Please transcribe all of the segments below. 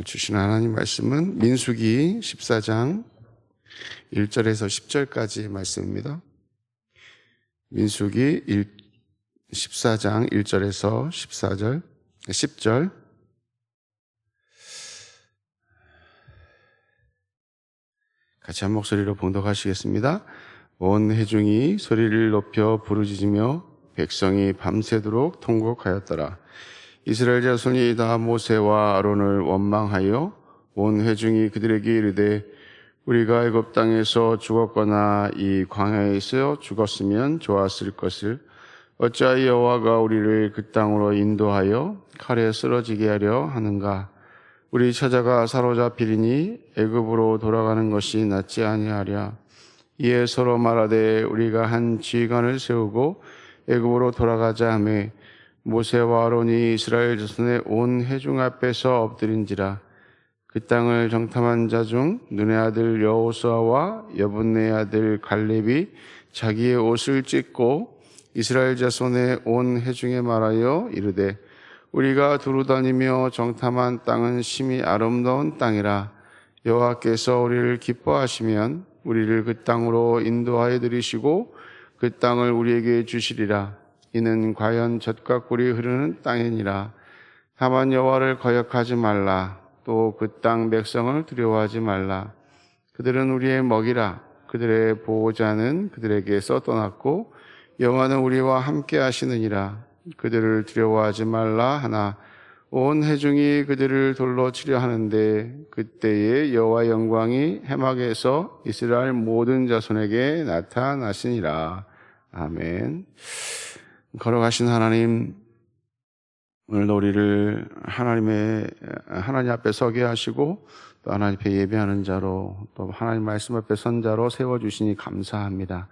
주신 하나님 말씀은 민수기 14장 1절에서 10절까지 말씀입니다. 민수기 14장 1절에서 10절. 같이 한 목소리로 봉독하시겠습니다. 온 회중이 소리를 높여 부르짖으며 백성이 밤새도록 통곡하였더라. 이스라엘 자손이 다 모세와 아론을 원망하여 온 회중이 그들에게 이르되 우리가 애굽 땅에서 죽었거나 이 광야에서 죽었으면 좋았을 것을 어찌하여 여호와가 우리를 그 땅으로 인도하여 칼에 쓰러지게 하려 하는가? 우리 처자가 사로잡히리니 애굽으로 돌아가는 것이 낫지 아니하랴. 이에 서로 말하되 우리가 한 지휘관을 세우고 애굽으로 돌아가자 하매 모세와 아론이 이스라엘 자손의 온 회중 앞에서 엎드린지라. 그 땅을 정탐한 자 중 눈의 아들 여호수아와 여분의 아들 갈렙이 자기의 옷을 찢고 이스라엘 자손의 온 회중에 말하여 이르되 우리가 두루 다니며 정탐한 땅은 심히 아름다운 땅이라. 여호와께서 우리를 기뻐하시면 우리를 그 땅으로 인도하여 들이시고 그 땅을 우리에게 주시리라. 이는 과연 젖과 꿀이 흐르는 땅이니라. 다만 여호와를 거역하지 말라. 또 그 땅 백성을 두려워하지 말라. 그들은 우리의 먹이라. 그들의 보호자는 그들에게서 떠났고 여호와는 우리와 함께 하시느니라. 그들을 두려워하지 말라 하나 온 회중이 그들을 돌로 치려 하는데 그때에 여호와 영광이 해막에서 이스라엘 모든 자손에게 나타나시니라. 아멘. 걸어가신 하나님, 오늘도 우리를 하나님 앞에 서게 하시고 또 하나님 앞에 예배하는 자로 또 하나님 말씀 앞에 선 자로 세워주시니 감사합니다.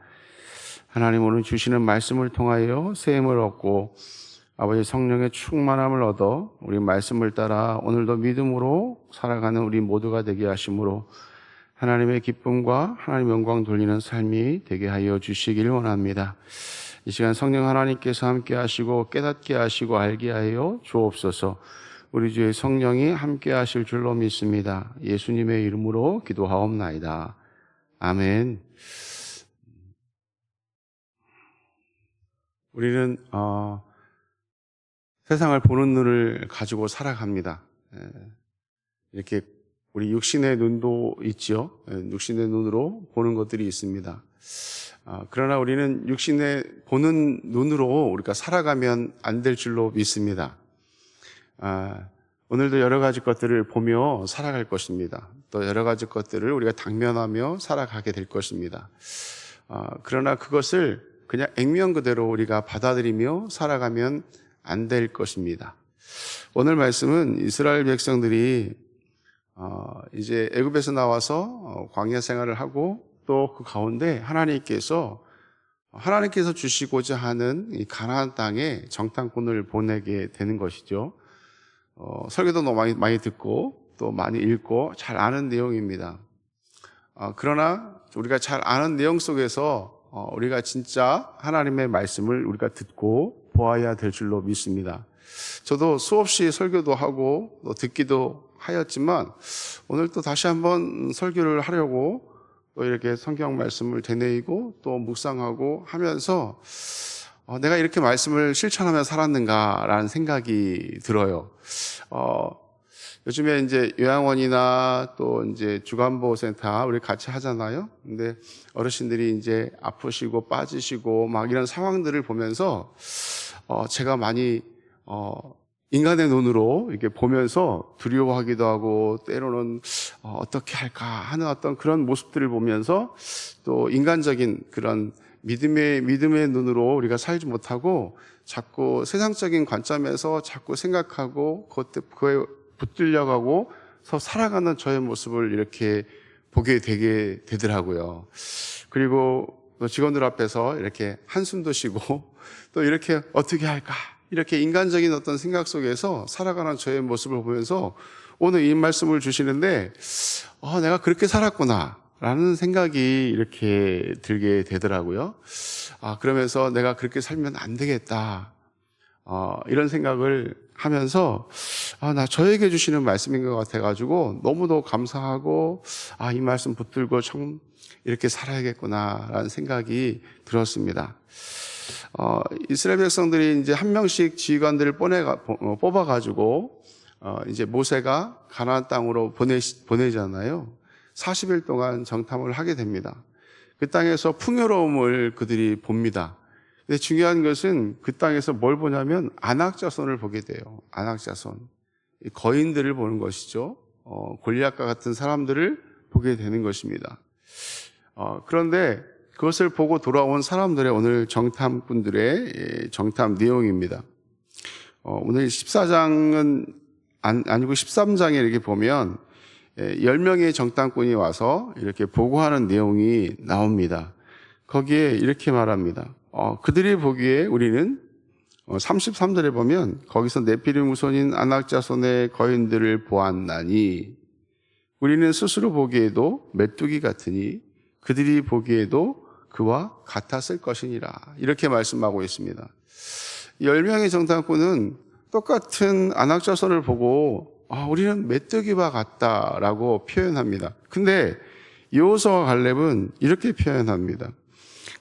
하나님 오늘 주시는 말씀을 통하여 새 힘을 얻고 아버지 성령의 충만함을 얻어 우리 말씀을 따라 오늘도 믿음으로 살아가는 우리 모두가 되게 하심으로 하나님의 기쁨과 하나님의 영광 돌리는 삶이 되게 하여 주시길 원합니다. 이 시간 성령 하나님께서 함께 하시고 깨닫게 하시고 알게 하여 주옵소서. 우리 주의 성령이 함께 하실 줄로 믿습니다. 예수님의 이름으로 기도하옵나이다. 아멘. 우리는 세상을 보는 눈을 가지고 살아갑니다. 이렇게 우리 육신의 눈도 있죠. 육신의 눈으로 보는 것들이 있습니다. 그러나 우리는 육신의 보는 눈으로 우리가 살아가면 안 될 줄로 믿습니다. 오늘도 여러 가지 것들을 보며 살아갈 것입니다. 또 여러 가지 것들을 우리가 당면하며 살아가게 될 것입니다. 그러나 그것을 그냥 액면 그대로 우리가 받아들이며 살아가면 안 될 것입니다. 오늘 말씀은 이스라엘 백성들이 이제 애굽에서 나와서 광야 생활을 하고 또 그 가운데 하나님께서 주시고자 하는 이 가나안 땅에 정탐꾼을 보내게 되는 것이죠. 설교도 너무 많이 듣고 또 많이 읽고 잘 아는 내용입니다. 그러나 우리가 잘 아는 내용 속에서 우리가 진짜 하나님의 말씀을 우리가 듣고 보아야 될 줄로 믿습니다. 저도 수없이 설교도 하고 또 듣기도 하였지만 오늘 또 다시 한번 설교를 하려고 또 이렇게 성경 말씀을 되뇌이고 또 묵상하고 하면서 내가 이렇게 말씀을 실천하며 살았는가라는 생각이 들어요. 요즘에 이제 요양원이나 또 이제 주간보호센터 우리 같이 하잖아요. 근데 어르신들이 이제 아프시고 빠지시고 막 이런 상황들을 보면서 제가 많이 인간의 눈으로 이렇게 보면서 두려워하기도 하고 때로는 어떻게 할까 하는 어떤 그런 모습들을 보면서 또 인간적인 그런 믿음의 눈으로 우리가 살지 못하고 자꾸 세상적인 관점에서 자꾸 생각하고 그거에 붙들려가고 살아가는 저의 모습을 이렇게 보게 되게 되더라고요. 그리고 또 직원들 앞에서 이렇게 한숨도 쉬고 또 이렇게 어떻게 할까 이렇게 인간적인 어떤 생각 속에서 살아가는 저의 모습을 보면서 오늘 이 말씀을 주시는데 내가 그렇게 살았구나 라는 생각이 이렇게 들게 되더라고요. 그러면서 내가 그렇게 살면 안 되겠다 이런 생각을 하면서 나 저에게 주시는 말씀인 것 같아가지고 너무도 감사하고 이 말씀 붙들고 참 이렇게 살아야겠구나라는 생각이 들었습니다. 이스라엘 백성들이 이제 한 명씩 지휘관들을 뽑아가지고 이제 모세가 가나안 땅으로 보내잖아요. 40일 동안 정탐을 하게 됩니다. 그 땅에서 풍요로움을 그들이 봅니다. 근데 중요한 것은 그 땅에서 뭘 보냐면 안악자손을 보게 돼요. 안악자손. 거인들을 보는 것이죠. 골리앗과 같은 사람들을 보게 되는 것입니다. 그런데 그것을 보고 돌아온 사람들의 오늘 정탐꾼들의 정탐 내용입니다. 오늘 14장은 아니고 13장에 이렇게 보면 10명의 정탐꾼이 와서 이렇게 보고하는 내용이 나옵니다. 거기에 이렇게 말합니다. 그들이 보기에 우리는 33절에 보면 거기서 네피림 후손인 안악자손의 거인들을 보았나니 우리는 스스로 보기에도 메뚜기 같으니 그들이 보기에도 그와 같았을 것이니라. 이렇게 말씀하고 있습니다. 10명의 정탐꾼은 똑같은 안악자손을 보고 우리는 메뚜기와 같다라고 표현합니다. 근데 여호수아와 갈렙은 이렇게 표현합니다.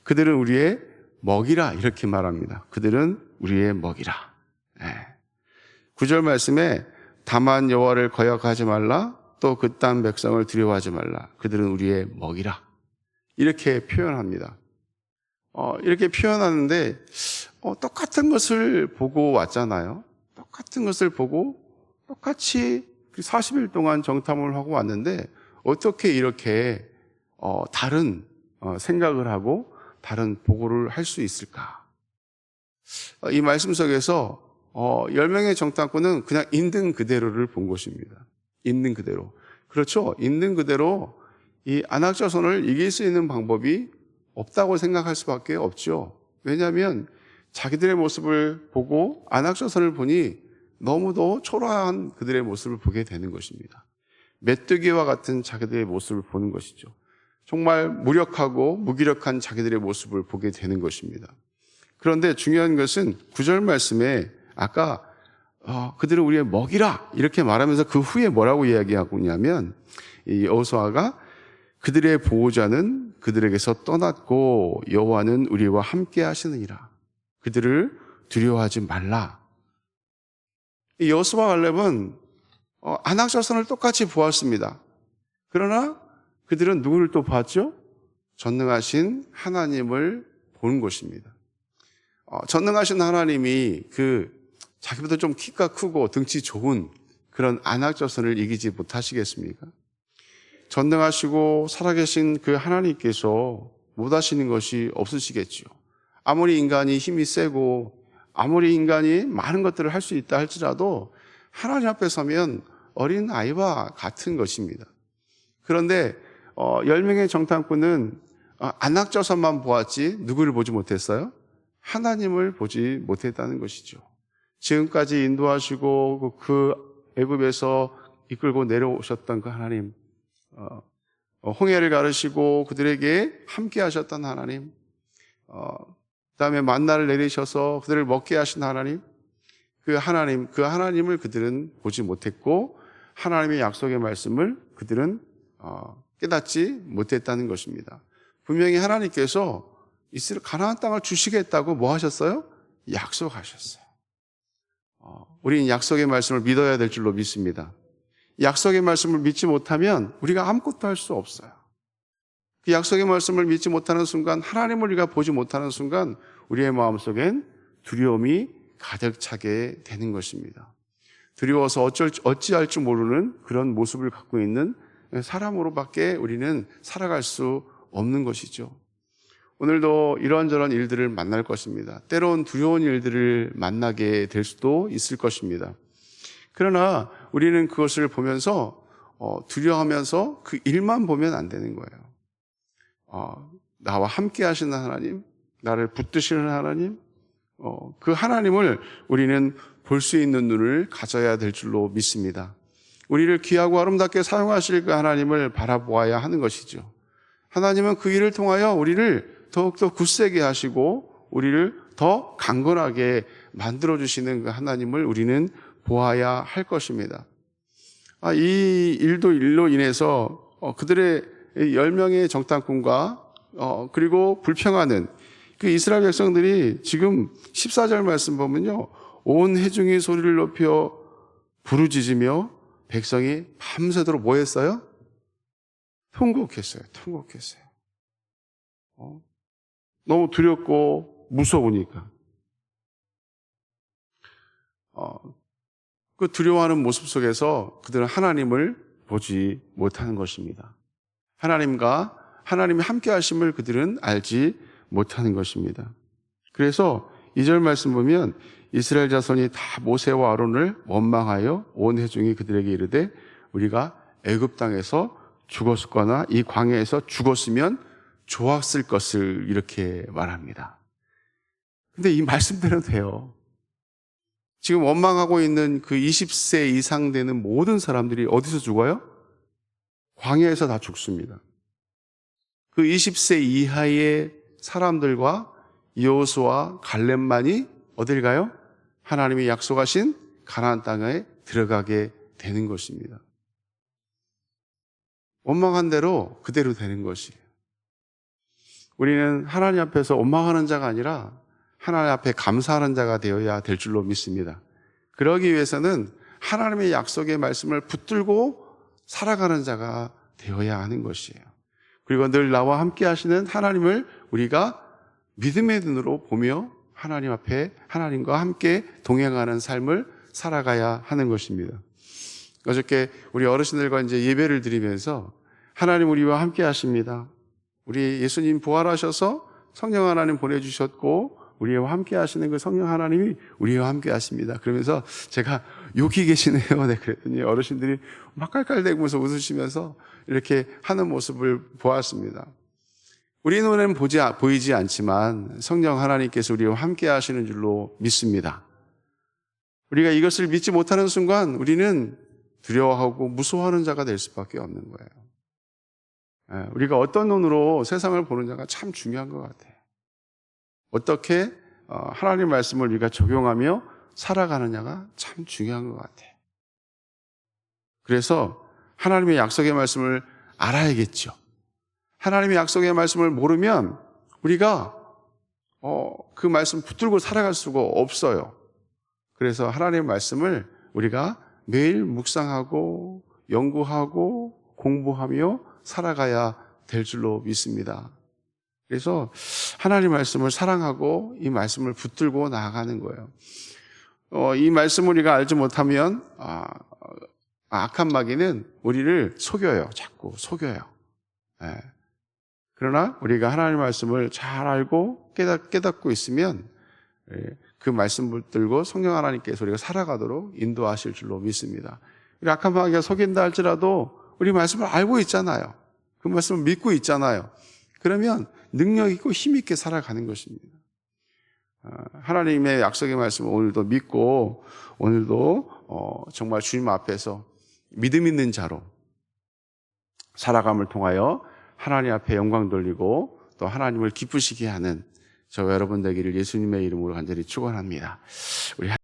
그들은 우리의 먹이라 이렇게 말합니다. 그들은 우리의 먹이라. 9절 말씀에 다만 여호와를 거역하지 말라 또 그 땅 백성을 두려워하지 말라. 그들은 우리의 먹이라. 이렇게 표현합니다. 이렇게 표현하는데 똑같은 것을 보고 왔잖아요. 똑같은 것을 보고 똑같이 40일 동안 정탐을 하고 왔는데 어떻게 이렇게 다른 생각을 하고 다른 보고를 할 수 있을까? 이 말씀 속에서 10명의 정탐꾼은 그냥 있는 그대로를 본 것입니다. 있는 그대로. 그렇죠. 있는 그대로 이 안악자손을 이길 수 있는 방법이 없다고 생각할 수밖에 없죠. 왜냐하면 자기들의 모습을 보고 안악자손을 보니 너무도 초라한 그들의 모습을 보게 되는 것입니다. 메뚜기와 같은 자기들의 모습을 보는 것이죠. 정말 무력하고 무기력한 자기들의 모습을 보게 되는 것입니다. 그런데 중요한 것은 9절 말씀에 아까 그들은 우리의 먹이라 이렇게 말하면서 그 후에 뭐라고 이야기하고 있냐면 이 여호수아가 그들의 보호자는 그들에게서 떠났고 여호와는 우리와 함께 하시느니라. 그들을 두려워하지 말라. 이 여호수아와 갈렙은 안악자손을 똑같이 보았습니다. 그러나 그들은 누구를 또 봤죠? 전능하신 하나님을 보는 것입니다. 전능하신 하나님이 자기보다 좀 키가 크고 등치 좋은 그런 안악자손을 이기지 못하시겠습니까? 전능하시고 살아계신 그 하나님께서 못하시는 것이 없으시겠죠. 아무리 인간이 힘이 세고 아무리 인간이 많은 것들을 할 수 있다 할지라도 하나님 앞에 서면 어린 아이와 같은 것입니다. 그런데 10명의 정탐꾼은 안악자손만 보았지 누구를 보지 못했어요? 하나님을 보지 못했다는 것이죠. 지금까지 인도하시고 그 애굽에서 이끌고 내려오셨던 그 하나님, 홍해를 가르시고 그들에게 함께 하셨던 하나님, 그다음에 만나를 내리셔서 그들을 먹게 하신 하나님, 그 하나님을 그들은 보지 못했고 하나님의 약속의 말씀을 그들은 깨닫지 못했다는 것입니다. 분명히 하나님께서 이스라엘 가나안 땅을 주시겠다고 뭐 하셨어요? 약속하셨어요. 우리는 약속의 말씀을 믿어야 될 줄로 믿습니다. 약속의 말씀을 믿지 못하면 우리가 아무것도 할 수 없어요. 그 약속의 말씀을 믿지 못하는 순간, 하나님을 우리가 보지 못하는 순간 우리의 마음속엔 두려움이 가득 차게 되는 것입니다. 두려워서 어찌할 줄 모르는 그런 모습을 갖고 있는 사람으로밖에 우리는 살아갈 수 없는 것이죠. 오늘도 이런저런 일들을 만날 것입니다. 때론 두려운 일들을 만나게 될 수도 있을 것입니다. 그러나 우리는 그것을 보면서 두려워하면서 그 일만 보면 안 되는 거예요. 나와 함께 하시는 하나님, 나를 붙드시는 하나님, 그 하나님을 우리는 볼 수 있는 눈을 가져야 될 줄로 믿습니다. 우리를 귀하고 아름답게 사용하실 그 하나님을 바라보아야 하는 것이죠. 하나님은 그 일을 통하여 우리를 더욱더 굳세게 하시고 우리를 더 강건하게 만들어주시는 그 하나님을 우리는 보아야 할 것입니다. 이 일로 인해서 그들의 10명의 정탐꾼과 그리고 불평하는 그 이스라엘 백성들이 지금 14절 말씀 보면요, 온 회중이 소리를 높여 부르짖으며 백성이 밤새도록 뭐 했어요? 통곡했어요. 너무 두렵고 무서우니까. 그 두려워하는 모습 속에서 그들은 하나님을 보지 못하는 것입니다. 하나님이 함께 하심을 그들은 알지 못하는 것입니다. 그래서 2절 말씀 보면 이스라엘 자손이 다 모세와 아론을 원망하여 온 회중이 그들에게 이르되 우리가 애굽 땅에서 죽었거나 이 광야에서 죽었으면 좋았을 것을 이렇게 말합니다. 근데 이 말씀대로 돼요. 지금 원망하고 있는 그 20세 이상 되는 모든 사람들이 어디서 죽어요? 광야에서 다 죽습니다. 그 20세 이하의 사람들과 여호수아 갈렙만이 어딜 가요? 하나님이 약속하신 가나안 땅에 들어가게 되는 것입니다. 원망한 대로 그대로 되는 것이에요. 우리는 하나님 앞에서 원망하는 자가 아니라 하나님 앞에 감사하는 자가 되어야 될 줄로 믿습니다. 그러기 위해서는 하나님의 약속의 말씀을 붙들고 살아가는 자가 되어야 하는 것이에요. 그리고 늘 나와 함께 하시는 하나님을 우리가 믿음의 눈으로 보며 하나님 앞에 하나님과 함께 동행하는 삶을 살아가야 하는 것입니다. 어저께 우리 어르신들과 이제 예배를 드리면서 하나님 우리와 함께 하십니다. 우리 예수님 부활하셔서 성령 하나님 보내주셨고 우리와 함께 하시는 그 성령 하나님이 우리와 함께 하십니다. 그러면서 제가 여기 계시네요. 네, 그랬더니 어르신들이 막 깔깔대면서 웃으시면서 이렇게 하는 모습을 보았습니다. 우리 눈에는 보이지 않지만 성령 하나님께서 우리와 함께 하시는 줄로 믿습니다. 우리가 이것을 믿지 못하는 순간 우리는 두려워하고 무서워하는 자가 될 수밖에 없는 거예요. 우리가 어떤 눈으로 세상을 보는 자가 참 중요한 것 같아요. 어떻게 하나님 말씀을 우리가 적용하며 살아가느냐가 참 중요한 것 같아요. 그래서 하나님의 약속의 말씀을 알아야겠죠. 하나님의 약속의 말씀을 모르면 우리가 그 말씀 붙들고 살아갈 수가 없어요. 그래서 하나님의 말씀을 우리가 매일 묵상하고 연구하고 공부하며 살아가야 될 줄로 믿습니다. 그래서 하나님의 말씀을 사랑하고 이 말씀을 붙들고 나아가는 거예요. 이 말씀을 우리가 알지 못하면 악한 마귀는 우리를 속여요. 자꾸 속여요. 그러나 우리가 하나님의 말씀을 잘 알고 깨닫고 있으면 그 말씀 붙들고 성령 하나님께서 우리가 살아가도록 인도하실 줄로 믿습니다. 우리 악한 마귀가 속인다 할지라도 우리 말씀을 알고 있잖아요. 그 말씀을 믿고 있잖아요. 그러면 능력 있고 힘 있게 살아가는 것입니다. 하나님의 약속의 말씀을 오늘도 믿고 오늘도 정말 주님 앞에서 믿음 있는 자로 살아감을 통하여 하나님 앞에 영광 돌리고 또 하나님을 기쁘시게 하는 저와 여러분 되기를 예수님의 이름으로 간절히 축원합니다. 우리